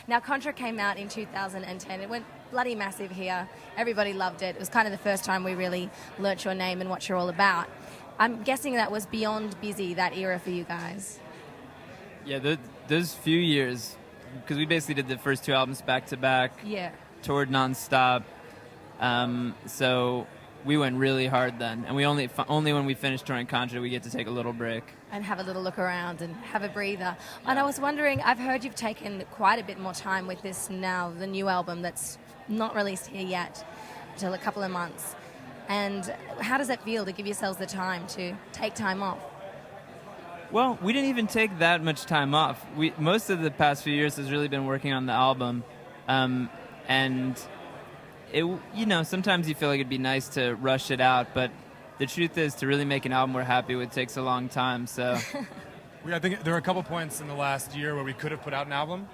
Now, Contra came out in 2010. It went bloody massive here. Everybody loved it. It was kind of the first time we really learnt your name and what you're all about. I'm guessing that was beyond busy, that era for you guys. Yeah, those few years, because we basically did the first 2 albums back to back. Yeah. Toured nonstop. So we went really hard then, and we only when we finished touring Contra we get to take a little break and have a little look around and have a breather. Yeah. And I was wondering, I've heard you've taken quite a bit more time with this now, the new album that's not released here yet until a couple of months. And how does that feel to give yourselves the time to take time off? Well, we didn't even take that much time off. Most of the past few years has really been working on the album, and sometimes you feel like it'd be nice to rush it out, but the truth is, to really make an album we're happy with takes a long time. So, I think there were a couple points in the last year where we could have put out an album,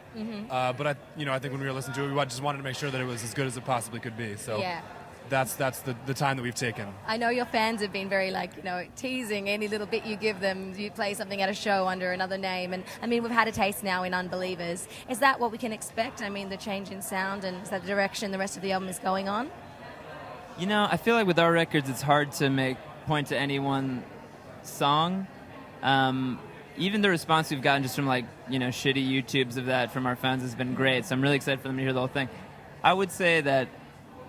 but I think when we were listening to it, we just wanted to make sure that it was as good as it possibly could be. So. Yeah. That's the time that we've taken. I know your fans have been very teasing any little bit you give them. You play something at a show under another name, and I mean we've had a taste now in Unbelievers. Is that what we can expect? I mean the change in sound, and is that the direction the rest of the album is going on? I feel like with our records it's hard to point to any one song. Even the response we've gotten just from shitty YouTubes of that from our fans has been great. So I'm really excited for them to hear the whole thing. I would say that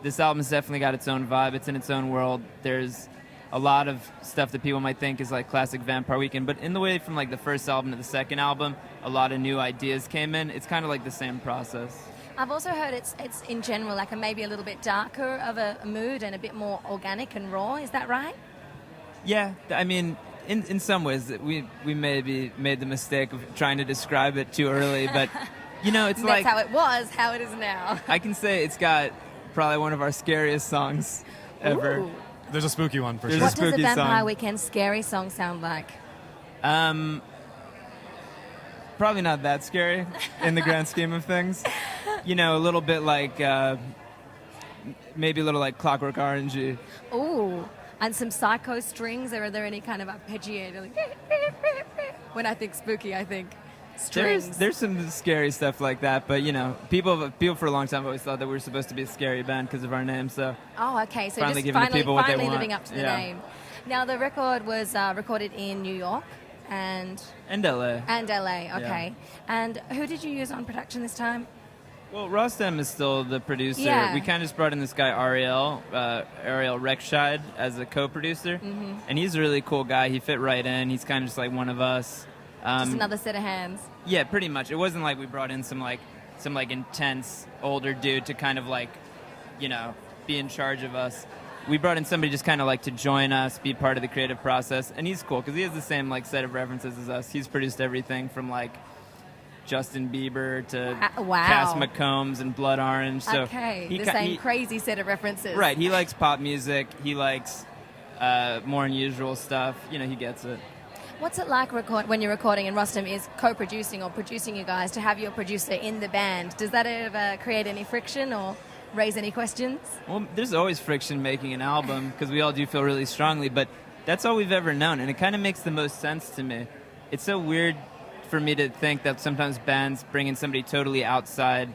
this album has definitely got its own vibe. It's in its own world. There's a lot of stuff that people might think is like classic Vampire Weekend, but in the way from the first album to the second album, a lot of new ideas came in. It's kind of like the same process. I've also heard it's in general maybe a little bit darker of a mood and a bit more organic and raw. Is that right? Yeah, I mean, in some ways we maybe made the mistake of trying to describe it too early, but it's that's how it was, how it is now. I can say it's got probably one of our scariest songs ever. Ooh. There's a spooky one for sure. What does a Vampire Weekend scary song sound like? Probably not that scary in the grand scheme of things. A little bit maybe a little like Clockwork Orangey. Ooh, and some psycho strings. Are there any kind of arpeggiator? When I think spooky, I think strings. There's some scary stuff like that, but people for a long time have always thought that we were supposed to be a scary band because of our name. So okay, so finally just giving the people what they want. living up to the name. Now the record was recorded in New York and LA. And LA, okay. Yeah. And who did you use on production this time? Well, Rostam is still the producer. Yeah. We kind of just brought in this guy Ariel Rekshide as a co-producer, and he's a really cool guy. He fit right in. He's kind of just like one of us. Just another set of hands. Yeah, pretty much. It wasn't like we brought in some intense older dude to kind of be in charge of us. We brought in somebody just kind of to join us, be part of the creative process, and he's cool because he has the same set of references as us. He's produced everything from Justin Bieber to Cass McCombs and Blood Orange. So okay, the same crazy set of references. Right, he likes pop music. He likes more unusual stuff. He gets it. What's it like when you're recording and Rostam is co-producing or producing you guys, to have your producer in the band? Does that ever create any friction or raise any questions? Well, there's always friction making an album because we all do feel really strongly, but that's all we've ever known, and it kind of makes the most sense to me. It's so weird for me to think that sometimes bands bring in somebody totally outside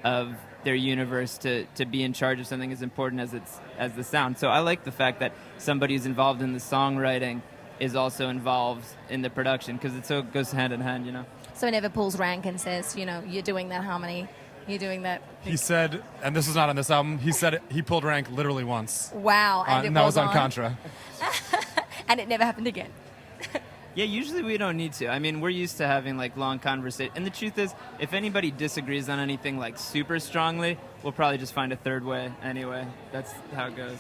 of their universe to be in charge of something as important as the sound. So I like the fact that somebody who's involved in the songwriting is also involved in the production because it goes hand in hand, So he never pulls rank and says, you're doing that harmony, you're doing that. He said, and this is not on this album, he said he pulled rank literally once. Wow. And that was on Contra. And it never happened again. Yeah, usually we don't need to. I mean, we're used to having long conversations. And the truth is, if anybody disagrees on anything super strongly, we'll probably just find a third way anyway. That's how it goes.